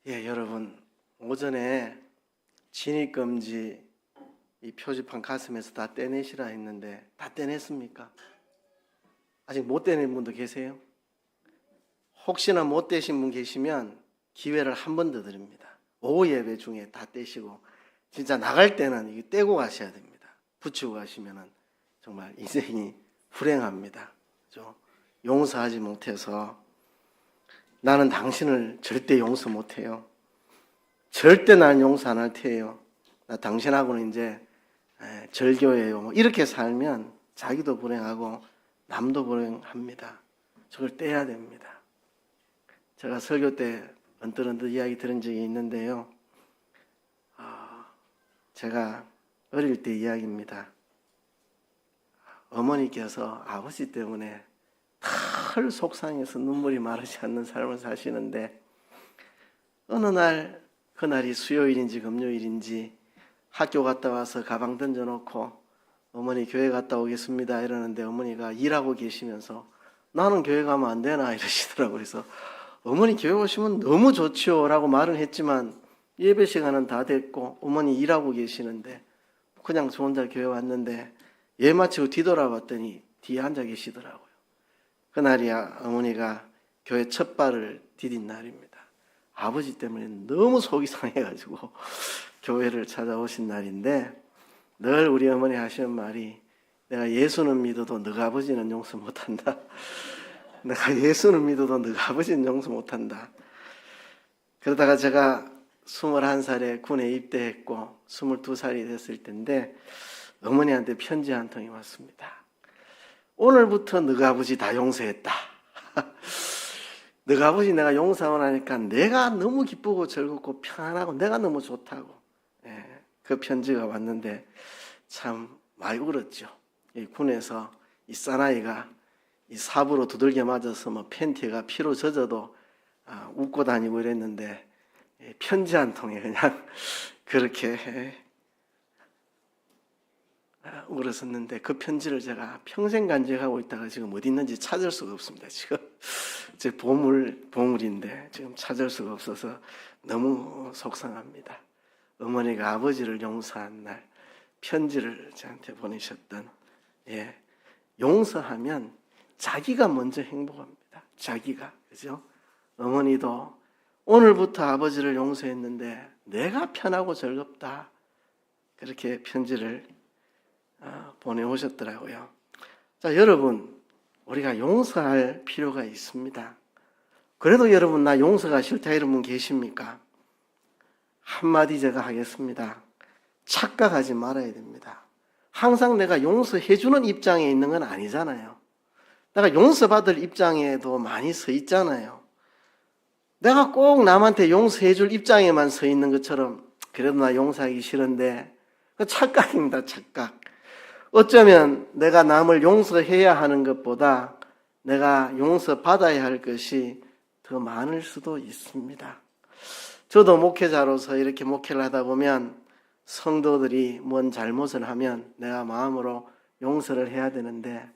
여러분, 오전에 진입금지 이 표지판 가슴에서 다 떼내시라 했는데 다 떼냈습니까? 아직 못 떼낸 분도 계세요? 혹시나 못 떼신 분 계시면 기회를 한 번 더 드립니다. 오후 예배 중에 다 떼시고 진짜 나갈 때는 이거 떼고 가셔야 됩니다. 붙이고 가시면은 정말 인생이 불행합니다. 그죠? 용서하지 못해서 나는 당신을 절대 용서 못해요. 절대 난 용서 안 할 테예요. 나 당신하고는 이제 절교예요. 뭐 이렇게 살면 자기도 불행하고 남도 불행합니다. 저걸 떼야 됩니다. 제가 설교 때 언뜻 이야기 들은 적이 있는데요. 제가 어릴 때 이야기입니다. 어머니께서 아버지 때문에 털 속상해서 눈물이 마르지 않는 삶을 사시는데 어느 날 그날이 수요일인지 금요일인지 학교 갔다 와서 가방 던져놓고 어머니 교회 갔다 오겠습니다 이러는데 어머니가 일하고 계시면서 나는 교회 가면 안 되나 이러시더라고요. 그래서 어머니 교회 오시면 너무 좋지요 라고 말은 했지만 예배 시간은 다 됐고 어머니 일하고 계시는데 그냥 저 혼자 교회 왔는데 예배 마치고 뒤돌아봤더니 뒤에 앉아 계시더라고요. 그날이야 어머니가 교회 첫 발을 디딘 날입니다. 아버지 때문에 너무 속이 상해가지고 교회를 찾아오신 날인데 늘 우리 어머니 하시는 말이 내가 예수는 믿어도 너가 아버지는 용서 못한다. 내가 예수는 믿어도 너가 아버지는 용서 못한다. 그러다가 제가 21살에 군에 입대했고 22살이 됐을 때인데 어머니한테 편지 한 통이 왔습니다. 오늘부터 너가 아버지 다 용서했다. 너가 아버지 내가 용서하고 나니까 내가 너무 기쁘고 즐겁고 편안하고 내가 너무 좋다고. 그 편지가 왔는데 참 많이 울었죠. 이 군에서 이 사나이가 이 삽으로 두들겨 맞아서 뭐 팬티가 피로 젖어도 웃고 다니고 이랬는데 편지 한 통에 그냥 그렇게 울었었는데 그 편지를 제가 평생 간직하고 있다가 지금 어디 있는지 찾을 수가 없습니다. 지금 제 보물인데 지금 찾을 수가 없어서 너무 속상합니다. 어머니가 아버지를 용서한 날 편지를 저한테 보내셨던 용서하면 자기가 먼저 행복합니다. 자기가 그죠? 어머니도 오늘부터 아버지를 용서했는데 내가 편하고 즐겁다 그렇게 편지를 보내오셨더라고요. 자, 여러분 우리가 용서할 필요가 있습니다. 그래도 여러분 나 용서가 싫다 이런 분 계십니까? 한마디 제가 하겠습니다. 착각하지 말아야 됩니다. 항상 내가 용서해주는 입장에 있는 건 아니잖아요. 내가 용서받을 입장에도 많이 서 있잖아요. 내가 꼭 남한테 용서해줄 입장에만 서 있는 것처럼 그래도 나 용서하기 싫은데 그 착각입니다. 착각. 어쩌면 내가 남을 용서해야 하는 것보다 내가 용서받아야 할 것이 더 많을 수도 있습니다. 저도 목회자로서 이렇게 목회를 하다 보면 성도들이 뭔 잘못을 하면 내가 마음으로 용서를 해야 되는데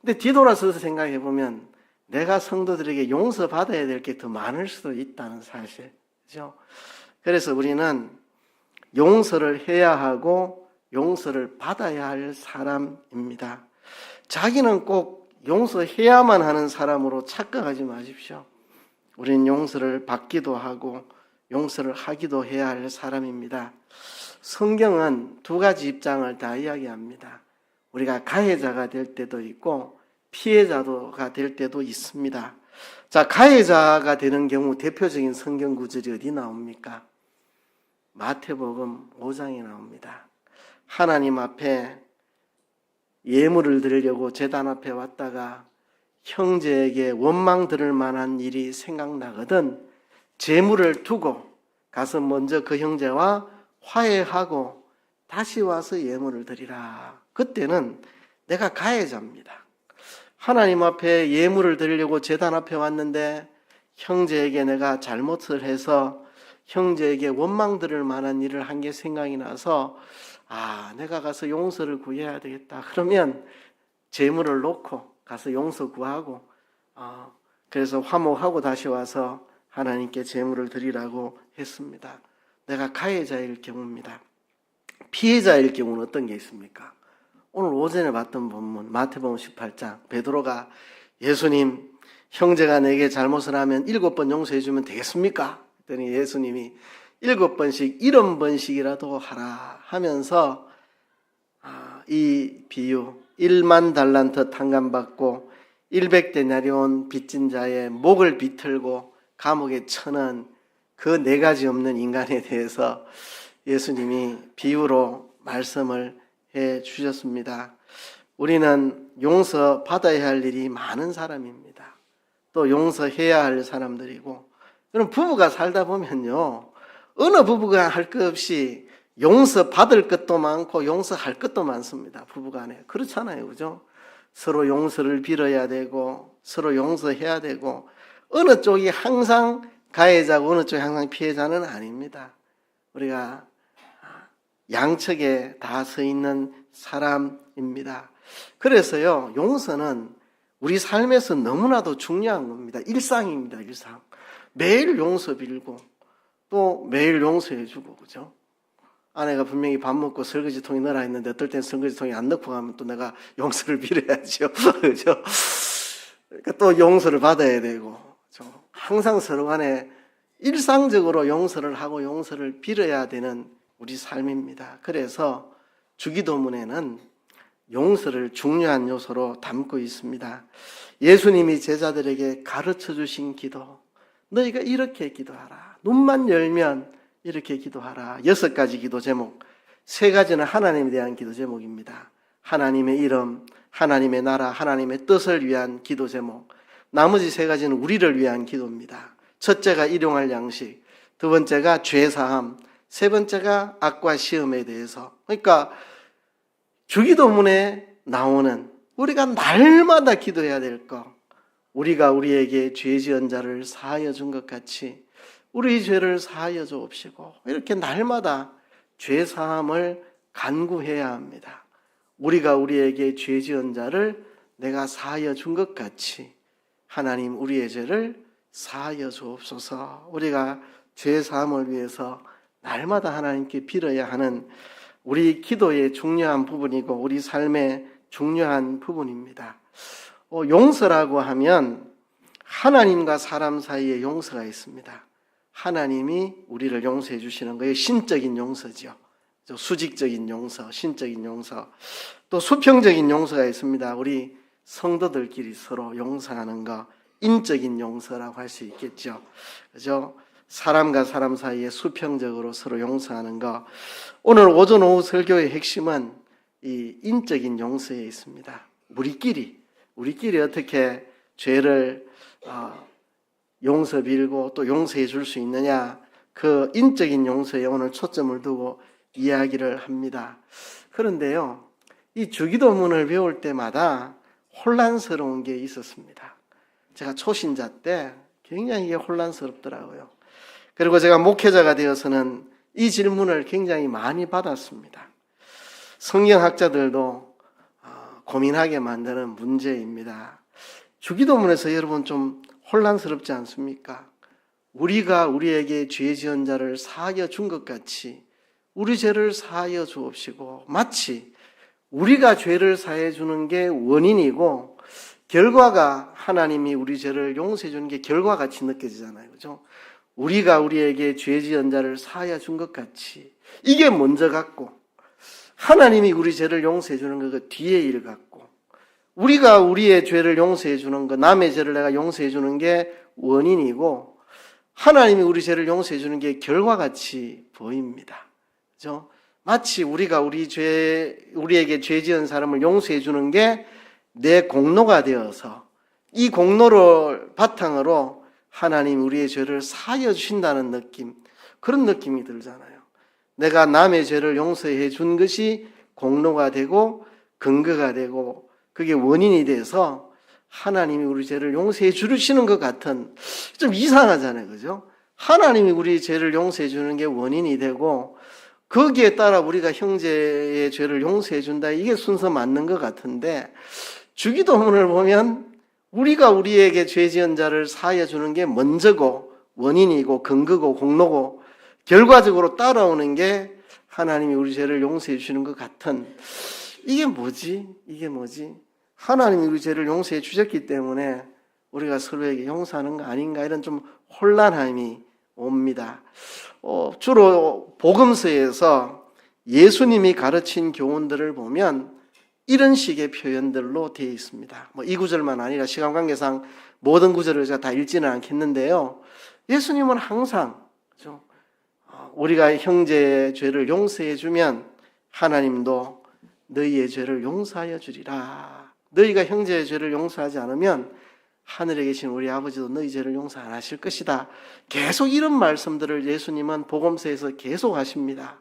근데 뒤돌아서서 생각해 보면 내가 성도들에게 용서받아야 될 게 더 많을 수도 있다는 사실. 그죠? 그래서 우리는 용서를 해야 하고 용서를 받아야 할 사람입니다. 자기는 꼭 용서해야만 하는 사람으로 착각하지 마십시오. 우리는 용서를 받기도 하고 용서를 하기도 해야 할 사람입니다. 성경은 두 가지 입장을 다 이야기합니다. 우리가 가해자가 될 때도 있고 피해자가 될 때도 있습니다. 자, 가해자가 되는 경우 대표적인 성경 구절이 어디 나옵니까? 마태복음 5장에 나옵니다. 하나님 앞에 예물을 드리려고 제단 앞에 왔다가 형제에게 원망 들을 만한 일이 생각나거든 재물을 두고 가서 먼저 그 형제와 화해하고 다시 와서 예물을 드리라. 그때는 내가 가해자입니다. 하나님 앞에 예물을 드리려고 제단 앞에 왔는데 형제에게 내가 잘못을 해서 형제에게 원망 들을 만한 일을 한 게 생각이 나서 내가 가서 용서를 구해야 되겠다. 그러면 재물을 놓고 가서 용서 구하고 그래서 화목하고 다시 와서 하나님께 제물을 드리라고 했습니다. 내가 가해자일 경우입니다. 피해자일 경우는 어떤 게 있습니까? 오늘 오전에 봤던 본문 마태복음 18장 베드로가 예수님, 형제가 내게 잘못을 하면 7번 용서해 주면 되겠습니까? 그랬더니 예수님이 7번씩 70번씩이라도 하라 하면서 이 비유 1만 달란트 탕감받고 100데나리온 빚진 자의 목을 비틀고 감옥에 쳐넣은 그 4가지 없는 인간에 대해서 예수님이 비유로 말씀을 해 주셨습니다. 우리는 용서받아야 할 일이 많은 사람입니다. 또 용서해야 할 사람들이고, 그럼 부부가 살다 보면요, 어느 부부가 할 것 없이 용서받을 것도 많고 용서할 것도 많습니다. 부부간에. 그렇잖아요. 그죠? 서로 용서를 빌어야 되고 서로 용서해야 되고, 어느 쪽이 항상 가해자고 어느 쪽이 항상 피해자는 아닙니다. 우리가 양측에 다 서 있는 사람입니다. 그래서요, 용서는 우리 삶에서 너무나도 중요한 겁니다. 일상입니다. 일상. 매일 용서 빌고 또 매일 용서해 주고, 그죠? 아내가 분명히 밥 먹고 설거지통에 넣으라 했는데 어떨 땐 설거지통에 안 넣고 가면 또 내가 용서를 빌어야죠. 그죠? 그러니까 또 용서를 받아야 되고, 그죠? 항상 서로 간에 일상적으로 용서를 하고 용서를 빌어야 되는 우리 삶입니다. 그래서 주기도문에는 용서를 중요한 요소로 담고 있습니다. 예수님이 제자들에게 가르쳐 주신 기도, 너희가 이렇게 기도하라. 눈만 열면 이렇게 기도하라. 6가지 기도 제목, 3가지는 하나님에 대한 기도 제목입니다. 하나님의 이름, 하나님의 나라, 하나님의 뜻을 위한 기도 제목, 나머지 3가지는 우리를 위한 기도입니다. 첫째가 일용할 양식, 두 번째가 죄사함, 세 번째가 악과 시험에 대해서. 그러니까 주기도문에 나오는 우리가 날마다 기도해야 될 것, 우리가 우리에게 죄 지은 자를 사하여 준 것 같이 우리 죄를 사하여 주옵시고, 이렇게 날마다 죄 사함을 간구해야 합니다. 우리가 우리에게 죄 지은 자를 내가 사하여 준 것 같이 하나님 우리의 죄를 사하여 주옵소서. 우리가 죄 사함을 위해서 날마다 하나님께 빌어야 하는 우리 기도의 중요한 부분이고 우리 삶의 중요한 부분입니다. 용서라고 하면 하나님과 사람 사이에 용서가 있습니다. 하나님이 우리를 용서해 주시는 거예요. 신적인 용서죠. 수직적인 용서, 신적인 용서. 또 수평적인 용서가 있습니다. 우리 성도들끼리 서로 용서하는 거, 인적인 용서라고 할 수 있겠죠. 그죠? 사람과 사람 사이에 수평적으로 서로 용서하는 거. 오늘 오전 오후 설교의 핵심은 이 인적인 용서에 있습니다. 우리끼리 어떻게 죄를 용서 빌고 또 용서해 줄 수 있느냐, 그 인적인 용서에 오늘 초점을 두고 이야기를 합니다. 그런데요, 이 주기도문을 배울 때마다 혼란스러운 게 있었습니다. 제가 초신자 때 굉장히 이게 혼란스럽더라고요. 그리고 제가 목회자가 되어서는 이 질문을 굉장히 많이 받았습니다. 성경학자들도 고민하게 만드는 문제입니다. 주기도문에서 여러분 좀 혼란스럽지 않습니까? 우리가 우리에게 죄 지은 자를 사하여 준 것 같이 우리 죄를 사하여 주옵시고, 마치 우리가 죄를 사해 주는 게 원인이고 결과가 하나님이 우리 죄를 용서해 주는 게 결과같이 느껴지잖아요. 그죠? 우리가 우리에게 죄 지은 자를 사하여 준 것 같이, 이게 먼저 같고 하나님이 우리 죄를 용서해 주는 거 그 뒤에 일 같고, 우리가 우리의 죄를 용서해 주는 거, 남의 죄를 내가 용서해 주는 게 원인이고 하나님이 우리 죄를 용서해 주는 게 결과같이 보입니다. 그죠? 마치 우리가 우리에게 죄 지은 사람을 용서해 주는 게 내 공로가 되어서 이 공로를 바탕으로 하나님 우리의 죄를 사하여 주신다는 느낌, 그런 느낌이 들잖아요. 내가 남의 죄를 용서해 준 것이 공로가 되고 근거가 되고 그게 원인이 돼서 하나님이 우리 죄를 용서해 주시는 것 같은, 좀 이상하잖아요. 그죠? 하나님이 우리 죄를 용서해 주는 게 원인이 되고 거기에 따라 우리가 형제의 죄를 용서해 준다, 이게 순서 맞는 것 같은데, 주기도문을 보면 우리가 우리에게 죄 지은 자를 사하여 주는 게 먼저고 원인이고 근거고 공로고 결과적으로 따라오는 게 하나님이 우리 죄를 용서해 주시는 것 같은, 이게 뭐지? 하나님이 우리 죄를 용서해 주셨기 때문에 우리가 서로에게 용서하는 거 아닌가, 이런 좀 혼란함이 옵니다. 주로 복음서에서 예수님이 가르친 교훈들을 보면 이런 식의 표현들로 되어 있습니다. 이 구절만 아니라 시간 관계상 모든 구절을 제가 다 읽지는 않겠는데요. 예수님은 항상 우리가 형제의 죄를 용서해 주면 하나님도 너희의 죄를 용서하여 주리라. 너희가 형제의 죄를 용서하지 않으면 하늘에 계신 우리 아버지도 너희 죄를 용서 안 하실 것이다. 계속 이런 말씀들을 예수님은 복음서에서 계속 하십니다.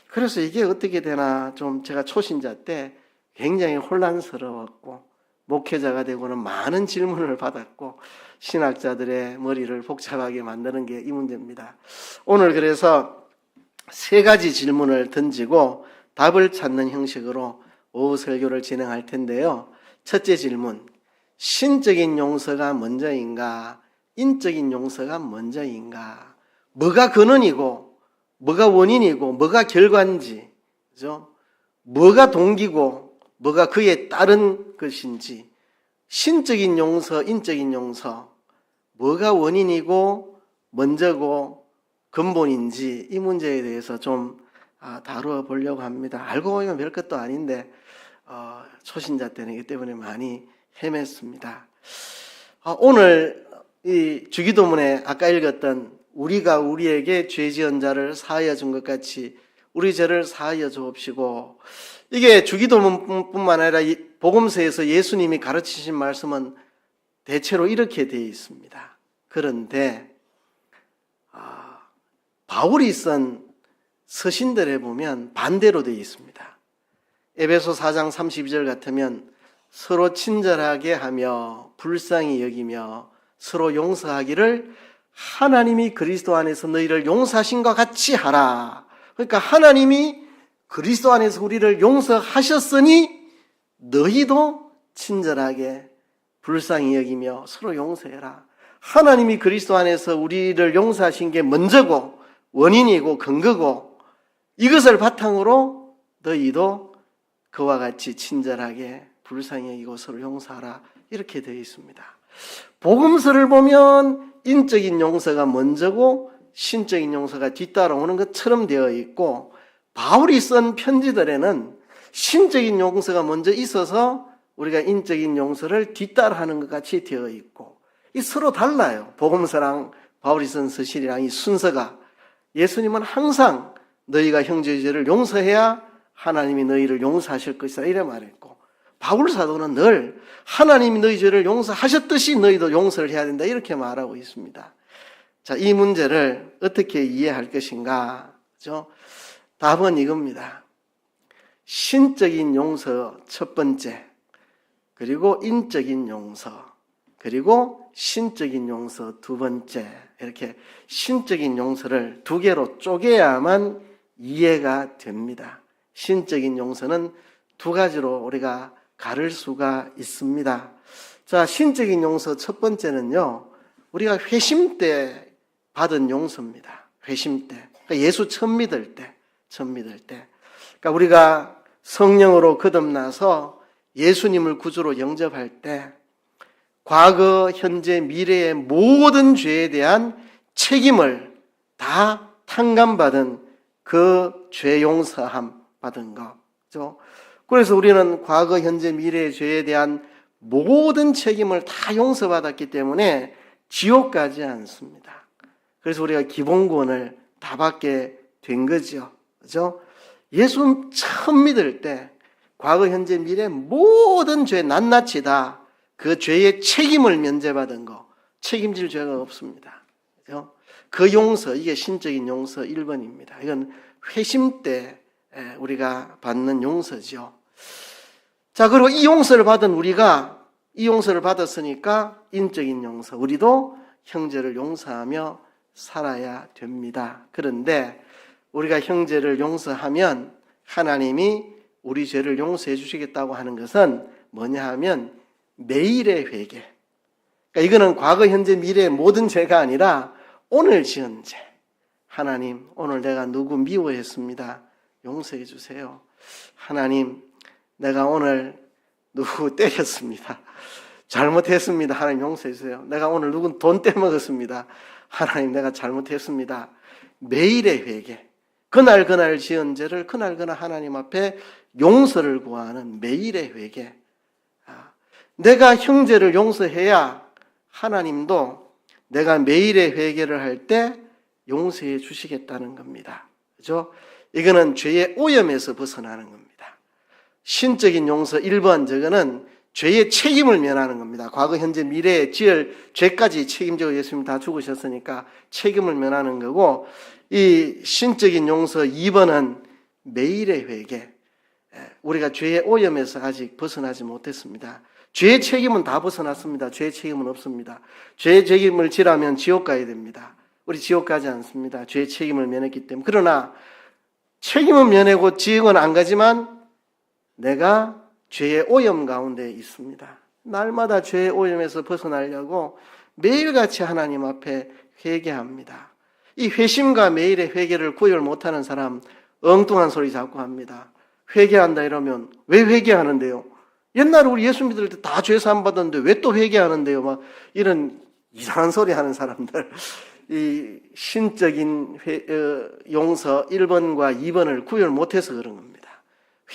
그래서 이게 어떻게 되나 좀 제가 초신자 때 굉장히 혼란스러웠고, 목회자가 되고는 많은 질문을 받았고, 신학자들의 머리를 복잡하게 만드는 게 이 문제입니다. 오늘 그래서 세 가지 질문을 던지고 답을 찾는 형식으로 오후 설교를 진행할 텐데요. 첫째 질문, 신적인 용서가 먼저인가, 인적인 용서가 먼저인가? 뭐가 근원이고, 뭐가 원인이고, 뭐가 결과인지, 그죠? 뭐가 동기고, 뭐가 그에 따른 것인지, 신적인 용서, 인적인 용서, 뭐가 원인이고, 먼저고, 근본인지, 이 문제에 대해서 좀 다루어 보려고 합니다. 알고 보면 별것도 아닌데, 초신자 때는 이기 때문에 많이 헤맸습니다. 오늘 이 주기도문에 아까 읽었던 우리가 우리에게 죄 지은 자를 사하여 준 것 같이 우리 죄를 사하여 주옵시고, 이게 주기도문뿐만 아니라 복음서에서 예수님이 가르치신 말씀은 대체로 이렇게 되어 있습니다. 그런데 바울이 쓴 서신들에 보면 반대로 되어 있습니다. 에베소 4장 32절 같으면 서로 친절하게 하며 불쌍히 여기며 서로 용서하기를 하나님이 그리스도 안에서 너희를 용서하신 것 같이 하라. 그러니까 하나님이 그리스도 안에서 우리를 용서하셨으니 너희도 친절하게 불쌍히 여기며 서로 용서해라. 하나님이 그리스도 안에서 우리를 용서하신 게 먼저고 원인이고 근거고, 이것을 바탕으로 너희도 그와 같이 친절하게 불쌍히 여기고 서로 용서하라, 이렇게 되어 있습니다. 복음서를 보면 인적인 용서가 먼저고 신적인 용서가 뒤따라오는 것처럼 되어 있고, 바울이 쓴 편지들에는 신적인 용서가 먼저 있어서 우리가 인적인 용서를 뒤따라하는 것 같이 되어 있고, 이 서로 달라요. 복음서랑 바울이 쓴 서신이랑 이 순서가. 예수님은 항상 너희가 형제의 죄를 용서해야 하나님이 너희를 용서하실 것이다, 이래 말했고, 바울 사도는 늘 하나님이 너희 죄를 용서하셨듯이 너희도 용서를 해야 된다, 이렇게 말하고 있습니다. 자, 이 문제를 어떻게 이해할 것인가? 그죠? 답은 이겁니다. 신적인 용서 첫 번째, 그리고 인적인 용서, 그리고 신적인 용서 두 번째, 이렇게 신적인 용서를 두 개로 쪼개야만 이해가 됩니다. 신적인 용서는 두 가지로 우리가 가를 수가 있습니다. 자, 신적인 용서 첫 번째는요, 우리가 회심 때 받은 용서입니다. 회심 때. 그러니까 예수 처음 믿을 때. 그러니까 우리가 성령으로 거듭나서 예수님을 구주로 영접할 때 과거, 현재, 미래의 모든 죄에 대한 책임을 다 탕감받은 그 죄 용서함 받은 거죠. 그래서 우리는 과거, 현재, 미래의 죄에 대한 모든 책임을 다 용서받았기 때문에 지옥 가지 않습니다. 그래서 우리가 기본권을 다 받게 된 거죠. 그죠? 예수 처음 믿을 때 과거, 현재, 미래 모든 죄 낱낱이 다 그 죄의 책임을 면제받은 거, 책임질 죄가 없습니다. 그죠? 그 용서, 이게 신적인 용서 1번입니다. 이건 회심 때 우리가 받는 용서죠. 자, 그리고 이 용서를 받은 우리가, 이 용서를 받았으니까 인적인 용서, 우리도 형제를 용서하며 살아야 됩니다. 그런데 우리가 형제를 용서하면 하나님이 우리 죄를 용서해 주시겠다고 하는 것은 뭐냐 하면 매일의 회개. 그러니까 이거는 과거, 현재, 미래의 모든 죄가 아니라 오늘 지은 죄. 하나님, 오늘 내가 누구 미워했습니다. 용서해 주세요. 하나님, 내가 오늘 누구 때렸습니다. 잘못했습니다. 하나님 용서해 주세요. 내가 오늘 누군 돈 떼먹었습니다. 하나님, 내가 잘못했습니다. 매일의 회개. 그날 지은 죄를 그날 하나님 앞에 용서를 구하는 매일의 회개. 내가 형제를 용서해야 하나님도 내가 매일의 회개를 할 때 용서해 주시겠다는 겁니다. 그죠? 이거는 죄의 오염에서 벗어나는 겁니다. 신적인 용서 1번, 저거는 죄의 책임을 면하는 겁니다. 과거, 현재, 미래에 지을 죄까지 책임지고 예수님 다 죽으셨으니까 책임을 면하는 거고, 이 신적인 용서 2번은 매일의 회개. 우리가 죄의 오염에서 아직 벗어나지 못했습니다. 죄의 책임은 다 벗어났습니다. 죄의 책임은 없습니다. 죄의 책임을 지라면 지옥 가야 됩니다. 우리 지옥 가지 않습니다. 죄의 책임을 면했기 때문에. 그러나 책임은 면하고 지옥은 안 가지만 내가 죄의 오염 가운데 있습니다. 날마다 죄의 오염에서 벗어나려고 매일같이 하나님 앞에 회개합니다. 이 회심과 매일의 회개를 구별 못하는 사람 엉뚱한 소리 자꾸 합니다. 회개한다 이러면 왜 회개하는데요? 옛날에 우리 예수 믿을 때 다 죄 사함 받았는데 왜 또 회개하는데요? 막 이런 이상한 소리 하는 사람들. 이 신적인 용서 1번과 2번을 구별 못해서 그런 겁니다.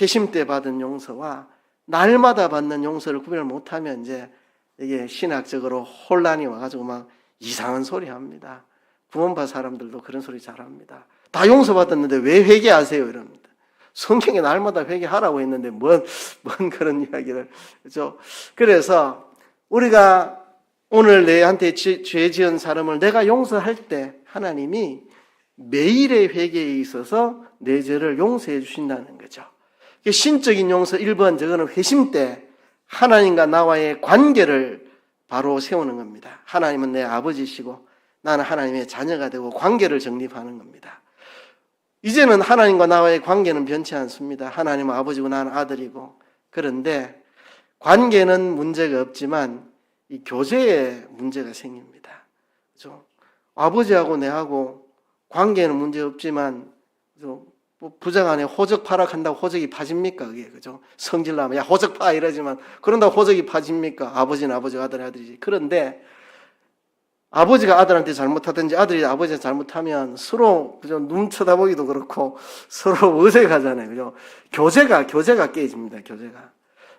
회심 때 받은 용서와 날마다 받는 용서를 구별 못하면 이제 이게 신학적으로 혼란이 와가지고 막 이상한 소리 합니다. 구원받은 사람들도 그런 소리 잘합니다. 다 용서받았는데 왜 회개하세요? 이럽니다. 성경에 날마다 회개하라고 했는데 뭔 그런 이야기를. 그죠? 그래서 우리가 오늘 내한테 죄 지은 사람을 내가 용서할 때 하나님이 매일의 회개에 있어서 내 죄를 용서해 주신다는 거죠. 신적인 용서 1번, 저거는 회심 때 하나님과 나와의 관계를 바로 세우는 겁니다. 하나님은 내 아버지시고 나는 하나님의 자녀가 되고 관계를 정립하는 겁니다. 이제는 하나님과 나와의 관계는 변치 않습니다. 하나님은 아버지고 나는 아들이고. 그런데 관계는 문제가 없지만 이 교제에 문제가 생깁니다. 그죠? 아버지하고 내하고 관계는 문제 없지만, 뭐 부자간에 호적 파락한다고 호적이 파집니까? 그게, 그죠? 성질나면, 야, 호적 파! 이러지만, 그런다고 호적이 파집니까? 아버지는 아버지고 아들은 아들이지. 그런데, 아버지가 아들한테 잘못하든지 아들이 아버지한테 잘못하면 서로, 그죠? 눈 쳐다보기도 그렇고, 서로 어색하잖아요. 그죠? 교제가 깨집니다. 교제가.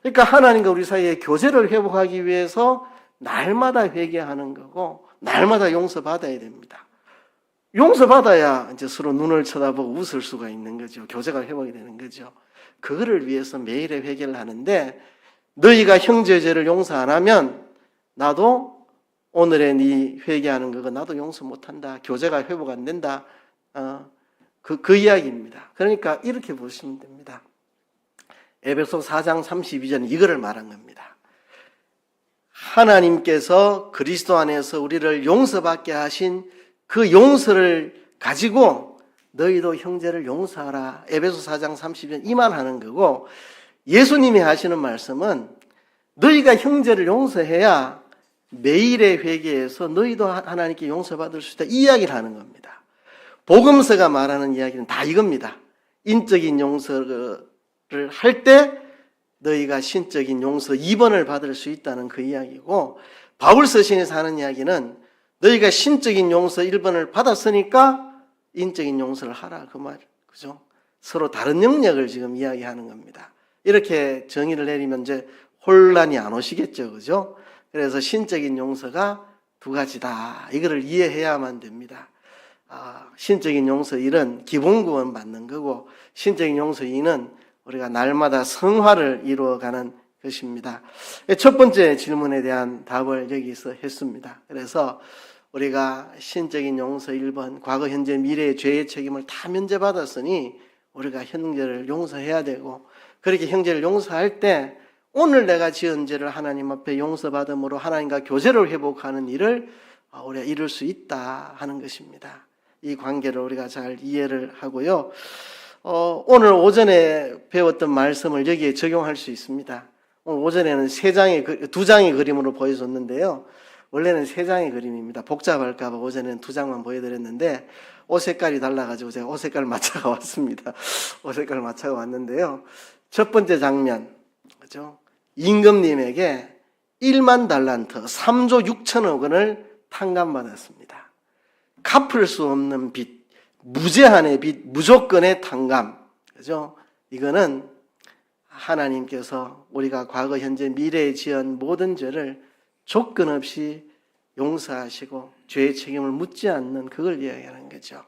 그러니까 하나님과 우리 사이에 교제를 회복하기 위해서 날마다 회개하는 거고 날마다 용서받아야 됩니다. 용서받아야 이제 서로 눈을 쳐다보고 웃을 수가 있는 거죠. 교제가 회복이 되는 거죠. 그거를 위해서 매일의 회개를 하는데 너희가 형제의 죄를 용서 안 하면 나도 오늘의 네 회개하는 거가 나도 용서 못한다. 교제가 회복 안 된다. 그 이야기입니다. 그러니까 이렇게 보시면 됩니다. 에베소 4장 32절 이거를 말한 겁니다. 하나님께서 그리스도 안에서 우리를 용서받게 하신 그 용서를 가지고 너희도 형제를 용서하라. 에베소 4장 32절 이만 하는 거고 예수님이 하시는 말씀은 너희가 형제를 용서해야 매일의 회개에서 너희도 하나님께 용서받을 수 있다. 이 이야기를 하는 겁니다. 복음서가 말하는 이야기는 다 이겁니다. 인적인 용서를 할 때 너희가 신적인 용서 2번을 받을 수 있다는 그 이야기고 바울 서신에서 하는 이야기는 너희가 신적인 용서 1번을 받았으니까 인적인 용서를 하라 그 말. 그죠? 서로 다른 영역을 지금 이야기하는 겁니다. 이렇게 정의를 내리면 이제 혼란이 안 오시겠죠. 그죠? 그래서 신적인 용서가 두 가지다. 이거를 이해해야만 됩니다. 신적인 용서 1은 기본 구원 받는 거고 신적인 용서 2는 우리가 날마다 성화를 이루어가는 것입니다. 첫 번째 질문에 대한 답을 여기서 했습니다. 그래서 우리가 신적인 용서 1번, 과거, 현재, 미래의 죄의 책임을 다 면제받았으니 우리가 형제를 용서해야 되고 그렇게 형제를 용서할 때 오늘 내가 지은 죄를 하나님 앞에 용서받음으로 하나님과 교제를 회복하는 일을 우리가 이룰 수 있다 하는 것입니다. 이 관계를 우리가 잘 이해를 하고요. 오늘 오전에 배웠던 말씀을 여기에 적용할 수 있습니다. 오늘 오전에는 두 장의 그림으로 보여줬는데요. 원래는 3장의 그림입니다. 복잡할까 봐 오전에는 2장만 보여드렸는데 옷 색깔이 달라가지고 제가 옷 색깔 맞춰가 왔습니다. 옷 색깔 맞춰가 왔는데요. 첫 번째 장면, 그죠? 임금님에게 1만 달란트, 3조 6천억 원을 탕감받았습니다. 갚을 수 없는 빚, 무제한의 빚, 무조건의 탕감. 그죠? 이거는 하나님께서 우리가 과거, 현재, 미래에 지은 모든 죄를 조건 없이 용서하시고 죄의 책임을 묻지 않는 그걸 이야기하는 거죠.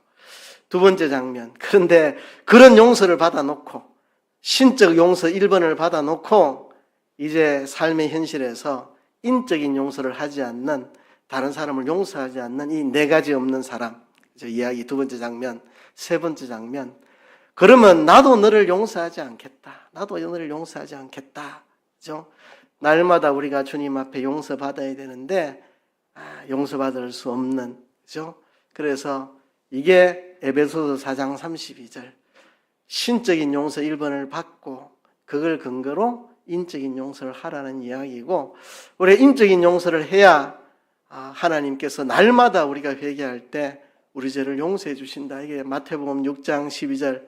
두 번째 장면. 그런데 그런 용서를 받아놓고 신적 용서 1번을 받아놓고 이제 삶의 현실에서 인적인 용서를 하지 않는, 다른 사람을 용서하지 않는 이 4가지 없는 사람, 이야기 두 번째 장면. 세 번째 장면, 그러면 나도 너를 용서하지 않겠다. 나도 너를 용서하지 않겠다. 그죠? 날마다 우리가 주님 앞에 용서받아야 되는데 용서받을 수 없는, 그죠? 그래서 이게 에베소서 4장 32절 신적인 용서 1번을 받고 그걸 근거로 인적인 용서를 하라는 이야기고, 우리가 인적인 용서를 해야 하나님께서 날마다 우리가 회개할 때 우리 죄를 용서해 주신다. 이게 마태복음 6장 12절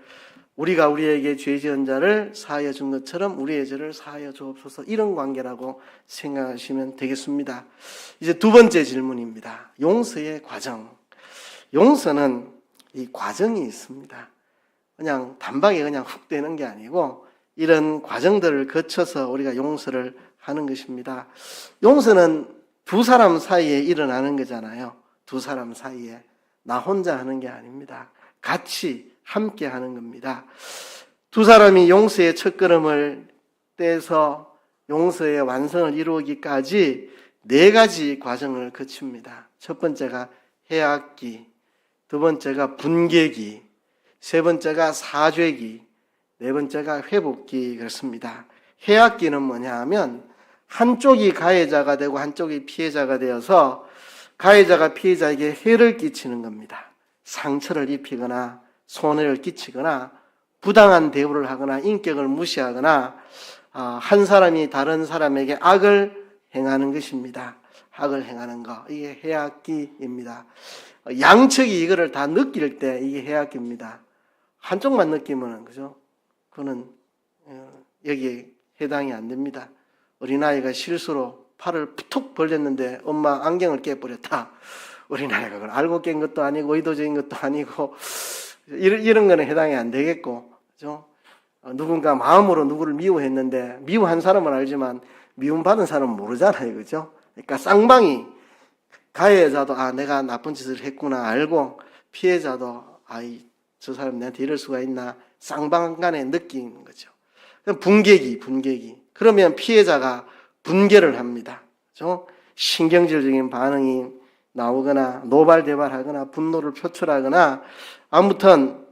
우리가 우리에게 죄 지은 자를 사하여 준 것처럼 우리의 죄를 사하여 주옵소서, 이런 관계라고 생각하시면 되겠습니다. 이제 두 번째 질문입니다. 용서의 과정. 용서는 이 과정이 있습니다. 그냥 단박에 그냥 훅 되는 게 아니고 이런 과정들을 거쳐서 우리가 용서를 하는 것입니다. 용서는 두 사람 사이에 일어나는 거잖아요. 두 사람 사이에. 나 혼자 하는 게 아닙니다. 같이 함께 하는 겁니다. 두 사람이 용서의 첫걸음을 떼서 용서의 완성을 이루기까지 4가지 과정을 거칩니다. 첫 번째가 해악기, 두 번째가 분계기, 세 번째가 사죄기, 네 번째가 회복기. 그렇습니다. 해악기는 뭐냐 하면 한쪽이 가해자가 되고 한쪽이 피해자가 되어서 가해자가 피해자에게 해를 끼치는 겁니다. 상처를 입히거나 손해를 끼치거나 부당한 대우를 하거나 인격을 무시하거나 한 사람이 다른 사람에게 악을 행하는 것입니다. 악을 행하는 거, 이게 해악기입니다. 양측이 이거를 다 느낄 때 이게 해악기입니다. 한쪽만 느끼면, 그죠? 그거는 여기에 해당이 안 됩니다. 어린아이가 실수로 팔을 툭 벌렸는데 엄마 안경을 깨버렸다. 어린아이가 그걸 알고 깬 것도 아니고 의도적인 것도 아니고 이런 거는 해당이 안 되겠고, 그죠? 누군가 마음으로 누구를 미워했는데 미워한 사람은 알지만 미움받은 사람은 모르잖아요, 그죠? 그러니까 쌍방이, 가해자도 내가 나쁜 짓을 했구나 알고, 피해자도 저 사람 내한테 이럴 수가 있나, 쌍방 간에 느끼는 거죠. 분계기. 그러면 피해자가 분개를 합니다. 그죠? 신경질적인 반응이 나오거나 노발대발하거나 분노를 표출하거나, 아무튼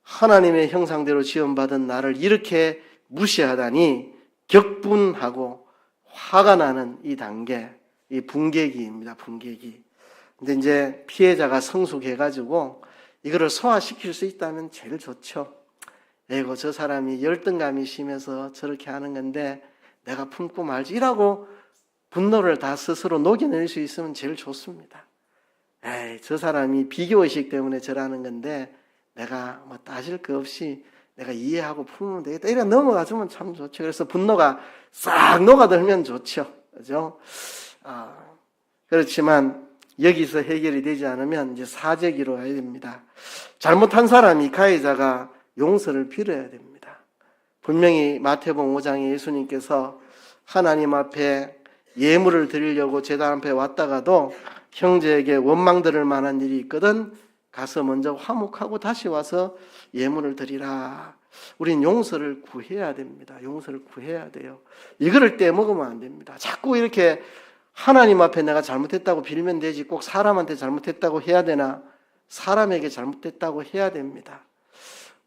하나님의 형상대로 지음받은 나를 이렇게 무시하다니 격분하고 화가 나는 이 단계, 이 분개기입니다. 분개기. 근데 이제 피해자가 성숙해가지고 이거를 소화시킬 수 있다면 제일 좋죠. 에고 저 사람이 열등감이 심해서 저렇게 하는 건데 내가 품고 말지, 이라고 분노를 다 스스로 녹여낼 수 있으면 제일 좋습니다. 저 사람이 비교의식 때문에 저라는 건데 내가 뭐 따질 거 없이 내가 이해하고 풀면 되겠다, 이래 넘어가주면 참 좋죠. 그래서 분노가 싹 녹아들면 좋죠. 그죠? 그렇지만 여기서 해결이 되지 않으면 이제 사죄기로 가야 됩니다. 잘못한 사람이, 가해자가 용서를 빌어야 됩니다. 분명히 마태복음 5장에 예수님께서 하나님 앞에 예물을 드리려고 제단 앞에 왔다가도 형제에게 원망 들을 만한 일이 있거든 가서 먼저 화목하고 다시 와서 예물을 드리라. 우린 용서를 구해야 됩니다. 용서를 구해야 돼요. 이거를 떼먹으면 안 됩니다. 자꾸 이렇게 하나님 앞에 내가 잘못했다고 빌면 되지 꼭 사람한테 잘못했다고 해야 되나? 사람에게 잘못했다고 해야 됩니다.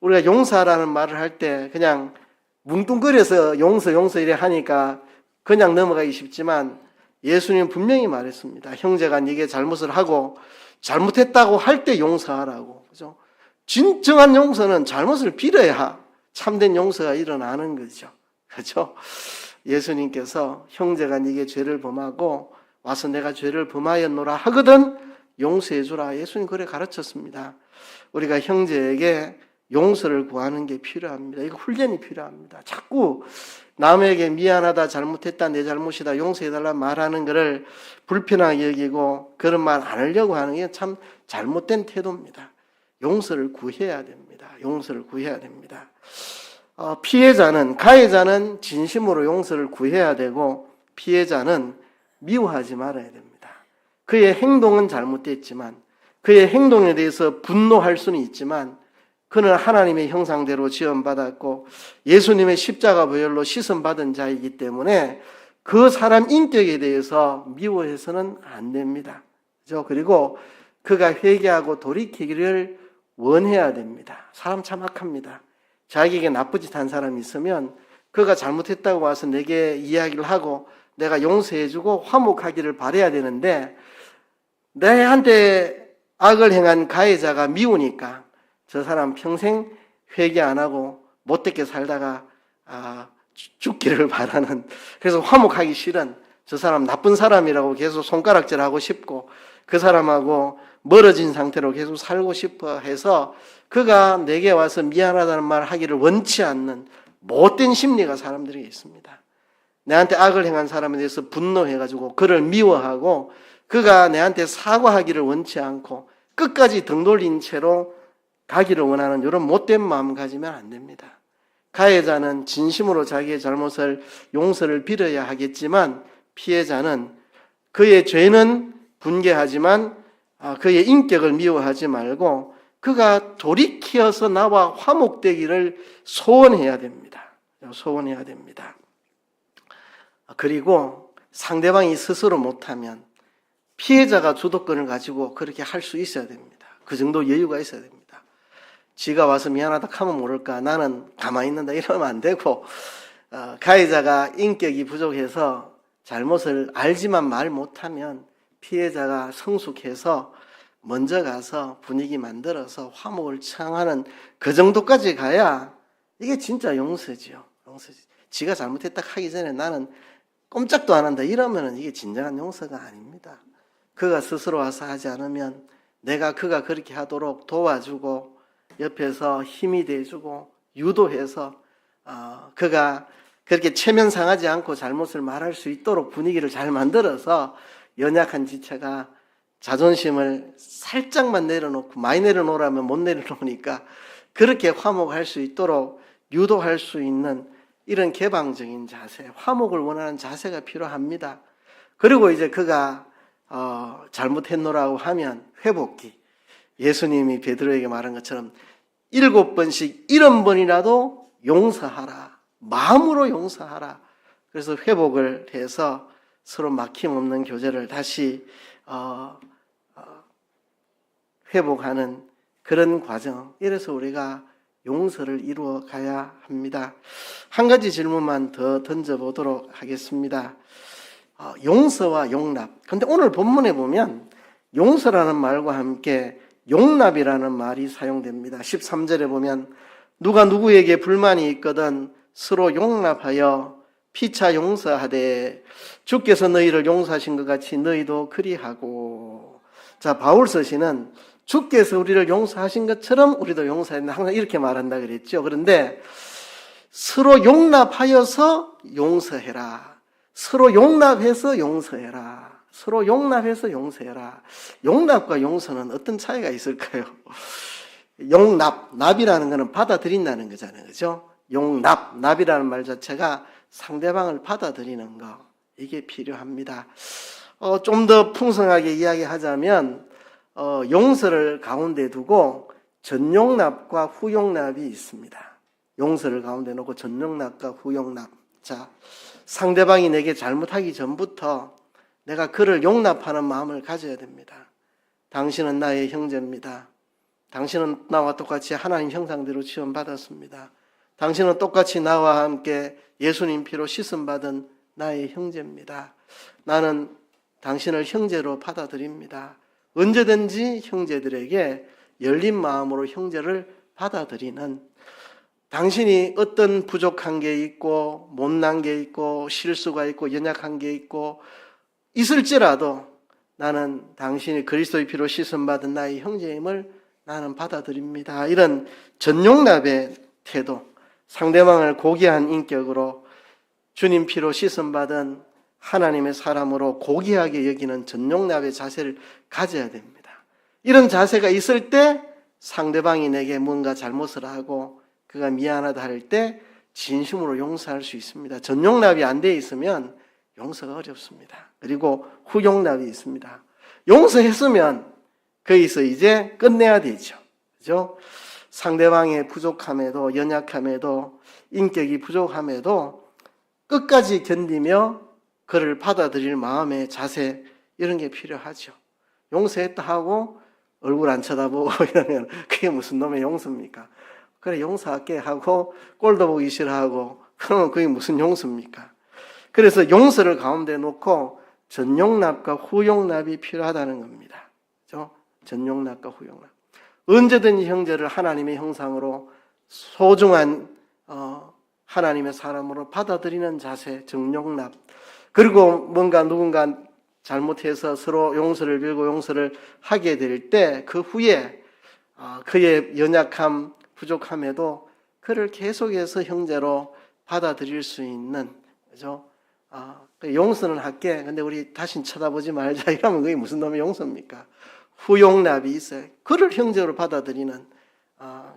우리가 용서라는 말을 할 때 그냥 뭉뚱그려서 용서 이래 하니까 그냥 넘어가기 쉽지만, 예수님은 분명히 말했습니다. 형제가 네게 잘못을 하고 잘못했다고 할 때 용서하라고. 그죠? 진정한 용서는 잘못을 빌어야 참된 용서가 일어나는 거죠. 그죠? 예수님께서 형제가 네게 죄를 범하고 와서 내가 죄를 범하였노라 하거든 용서해 주라. 예수님 그래 가르쳤습니다. 우리가 형제에게 용서를 구하는 게 필요합니다. 이거 훈련이 필요합니다. 자꾸 남에게 미안하다, 잘못했다, 내 잘못이다, 용서해달라 말하는 것을 불편하게 여기고 그런 말 안 하려고 하는 게 참 잘못된 태도입니다. 용서를 구해야 됩니다. 용서를 구해야 됩니다. 피해자는, 가해자는 진심으로 용서를 구해야 되고 피해자는 미워하지 말아야 됩니다. 그의 행동은 잘못됐지만 그의 행동에 대해서 분노할 수는 있지만 그는 하나님의 형상대로 지음받았고 예수님의 십자가 보혈로 씻음받은 자이기 때문에 그 사람 인격에 대해서 미워해서는 안 됩니다. 그렇죠? 그리고 그가 회개하고 돌이키기를 원해야 됩니다. 사람 참 악합니다. 자기에게 나쁜 짓 한 사람이 있으면 그가 잘못했다고 와서 내게 이야기를 하고 내가 용서해주고 화목하기를 바라야 되는데 내한테 악을 행한 가해자가 미우니까 저 사람 평생 회개 안 하고 못되게 살다가 죽기를 바라는, 그래서 화목하기 싫은, 저 사람 나쁜 사람이라고 계속 손가락질하고 싶고 그 사람하고 멀어진 상태로 계속 살고 싶어 해서 그가 내게 와서 미안하다는 말 하기를 원치 않는 못된 심리가 사람들에게 있습니다. 내한테 악을 행한 사람에 대해서 분노해가지고 그를 미워하고 그가 내한테 사과하기를 원치 않고 끝까지 등 돌린 채로 가기를 원하는 이런 못된 마음 가지면 안 됩니다. 가해자는 진심으로 자기의 잘못을 용서를 빌어야 하겠지만 피해자는 그의 죄는 분개하지만 그의 인격을 미워하지 말고 그가 돌이켜서 나와 화목되기를 소원해야 됩니다. 소원해야 됩니다. 그리고 상대방이 스스로 못하면 피해자가 주도권을 가지고 그렇게 할 수 있어야 됩니다. 그 정도 여유가 있어야 됩니다. 지가 와서 미안하다 하면 모를까, 나는 가만히 있는다 이러면 안 되고, 가해자가 인격이 부족해서 잘못을 알지만 말 못하면 피해자가 성숙해서 먼저 가서 분위기 만들어서 화목을 청하는 그 정도까지 가야 이게 진짜 용서지요. 용서지. 지가 잘못했다 하기 전에 나는 꼼짝도 안 한다 이러면 이게 진정한 용서가 아닙니다. 그가 스스로 와서 하지 않으면 내가 그가 그렇게 하도록 도와주고 옆에서 힘이 돼주고 유도해서 그가 그렇게 체면 상하지 않고 잘못을 말할 수 있도록 분위기를 잘 만들어서 연약한 지체가 자존심을 살짝만 내려놓고, 많이 내려놓으라면 못 내려놓으니까 그렇게 화목할 수 있도록 유도할 수 있는 이런 개방적인 자세, 화목을 원하는 자세가 필요합니다. 그리고 이제 그가 잘못했노라고 하면 회복기, 예수님이 베드로에게 말한 것처럼 7번씩 70번이라도 용서하라, 마음으로 용서하라. 그래서 회복을 해서 서로 막힘없는 교제를 다시 회복하는 그런 과정, 이래서 우리가 용서를 이루어 가야 합니다. 한 가지 질문만 더 던져보도록 하겠습니다. 용서와 용납. 근데 오늘 본문에 보면 용서라는 말과 함께 용납이라는 말이 사용됩니다. 13절에 보면 누가 누구에게 불만이 있거든 서로 용납하여 피차 용서하되 주께서 너희를 용서하신 것 같이 너희도 그리하고. 자, 바울 서신은 주께서 우리를 용서하신 것처럼 우리도 용서해야 된다, 항상 이렇게 말한다 그랬죠. 그런데 서로 용납하여서 용서해라, 서로 용납해서 용서해라, 서로 용납해서 용서해라. 용납과 용서는 어떤 차이가 있을까요? 용납, 납이라는 것은 받아들인다는 거잖아요. 그죠? 용납, 납이라는 말 자체가 상대방을 받아들이는 거, 이게 필요합니다. 좀 더 풍성하게 이야기하자면 용서를 가운데 두고 전용납과 후용납이 있습니다. 용서를 가운데 놓고 전용납과 후용납. 자, 상대방이 내게 잘못하기 전부터 내가 그를 용납하는 마음을 가져야 됩니다. 당신은 나의 형제입니다. 당신은 나와 똑같이 하나님 형상대로 지음받았습니다. 당신은 똑같이 나와 함께 예수님 피로 씻음받은 나의 형제입니다. 나는 당신을 형제로 받아들입니다. 언제든지 형제들에게 열린 마음으로 형제를 받아들이는, 당신이 어떤 부족한 게 있고 못난 게 있고 실수가 있고 연약한 게 있고 있을지라도 나는 당신이 그리스도의 피로 씻음받은 나의 형제임을 나는 받아들입니다. 이런 전용납의 태도, 상대방을 고귀한 인격으로 주님 피로 씻음받은 하나님의 사람으로 고귀하게 여기는 전용납의 자세를 가져야 됩니다. 이런 자세가 있을 때 상대방이 내게 뭔가 잘못을 하고 그가 미안하다 할 때 진심으로 용서할 수 있습니다. 전용납이 안 돼 있으면 용서가 어렵습니다. 그리고 후용납이 있습니다. 용서했으면 거기서 이제 끝내야 되죠. 그죠? 상대방의 부족함에도, 연약함에도, 인격이 부족함에도 끝까지 견디며 그를 받아들일 마음의 자세, 이런 게 필요하죠. 용서했다 하고 얼굴 안 쳐다보고 이러면 그게 무슨 놈의 용서입니까? 그래, 용서할게 하고 꼴도 보기 싫어하고 그러면 그게 무슨 용서입니까? 그래서 용서를 가운데 놓고 전용납과 후용납이 필요하다는 겁니다. 그렇죠? 전용납과 후용납. 언제든지 형제를 하나님의 형상으로 소중한 하나님의 사람으로 받아들이는 자세, 정용납. 그리고 뭔가 누군가 잘못해서 서로 용서를 빌고 용서를 하게 될 때 그 후에 그의 연약함, 부족함에도 그를 계속해서 형제로 받아들일 수 있는, 그죠? 용서는 할게. 근데 우리 다신 쳐다보지 말자. 이러면 그게 무슨 놈의 용서입니까? 후용납이 있어요. 그를 형제로 받아들이는,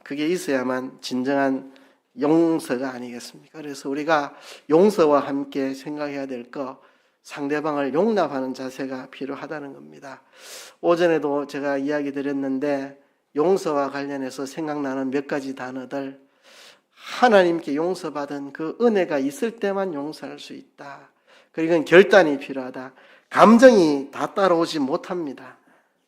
그게 있어야만 진정한 용서가 아니겠습니까? 그래서 우리가 용서와 함께 생각해야 될 거, 상대방을 용납하는 자세가 필요하다는 겁니다. 오전에도 제가 이야기 드렸는데 용서와 관련해서 생각나는 몇 가지 단어들, 하나님께 용서받은 그 은혜가 있을 때만 용서할 수 있다. 그리고 이건 결단이 필요하다. 감정이 다 따라오지 못합니다.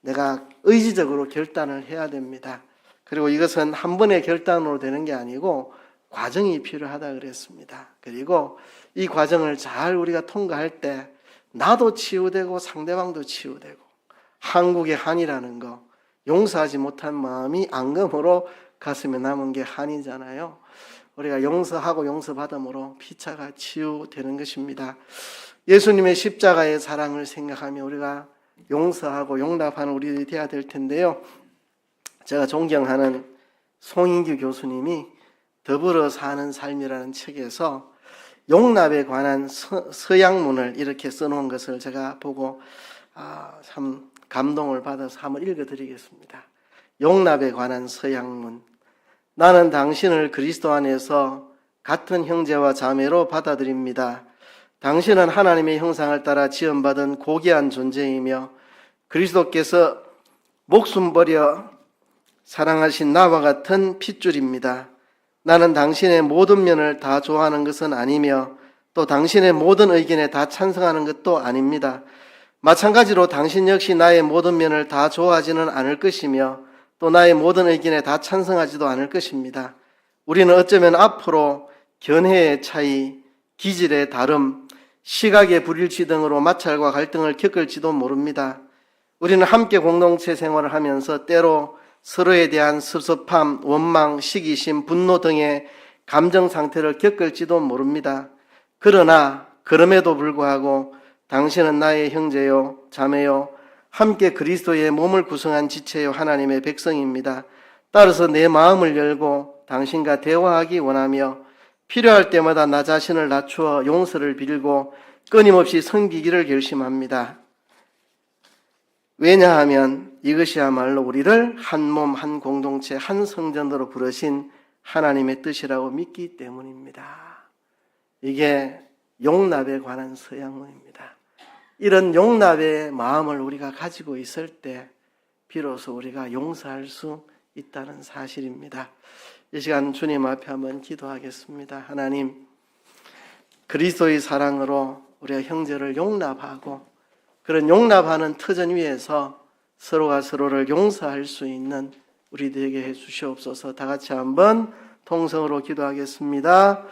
내가 의지적으로 결단을 해야 됩니다. 그리고 이것은 한 번의 결단으로 되는 게 아니고 과정이 필요하다 그랬습니다. 그리고 이 과정을 잘 우리가 통과할 때 나도 치유되고 상대방도 치유되고, 한국의 한이라는 거, 용서하지 못한 마음이 앙금으로 가슴에 남은 게 한이잖아요. 우리가 용서하고 용서받음으로 피차가 치유되는 것입니다. 예수님의 십자가의 사랑을 생각하며 우리가 용서하고 용납하는 우리들이 되어야 될 텐데요. 제가 존경하는 송인규 교수님이 더불어 사는 삶이라는 책에서 용납에 관한 서양문을 이렇게 써놓은 것을 제가 보고 참 감동을 받아서 한번 읽어드리겠습니다. 용납에 관한 서양문. 나는 당신을 그리스도 안에서 같은 형제와 자매로 받아들입니다. 당신은 하나님의 형상을 따라 지음받은 고귀한 존재이며 그리스도께서 목숨 버려 사랑하신 나와 같은 핏줄입니다. 나는 당신의 모든 면을 다 좋아하는 것은 아니며 또 당신의 모든 의견에 다 찬성하는 것도 아닙니다. 마찬가지로 당신 역시 나의 모든 면을 다 좋아하지는 않을 것이며 또 나의 모든 의견에 다 찬성하지도 않을 것입니다. 우리는 어쩌면 앞으로 견해의 차이, 기질의 다름, 시각의 불일치 등으로 마찰과 갈등을 겪을지도 모릅니다. 우리는 함께 공동체 생활을 하면서 때로 서로에 대한 섭섭함, 원망, 시기심, 분노 등의 감정 상태를 겪을지도 모릅니다. 그러나 그럼에도 불구하고 당신은 나의 형제요, 자매요, 함께 그리스도의 몸을 구성한 지체요, 하나님의 백성입니다. 따라서 내 마음을 열고 당신과 대화하기 원하며 필요할 때마다 나 자신을 낮추어 용서를 빌고 끊임없이 섬기기를 결심합니다. 왜냐하면 이것이야말로 우리를 한 몸, 한 공동체, 한 성전으로 부르신 하나님의 뜻이라고 믿기 때문입니다. 이게 용납에 관한 서양문입니다. 이런 용납의 마음을 우리가 가지고 있을 때 비로소 우리가 용서할 수 있다는 사실입니다. 이 시간 주님 앞에 한번 기도하겠습니다. 하나님, 그리스도의 사랑으로 우리가 형제를 용납하고 그런 용납하는 터전 위에서 서로가 서로를 용서할 수 있는 우리 되게 해 주시옵소서. 다 같이 한번 통성으로 기도하겠습니다.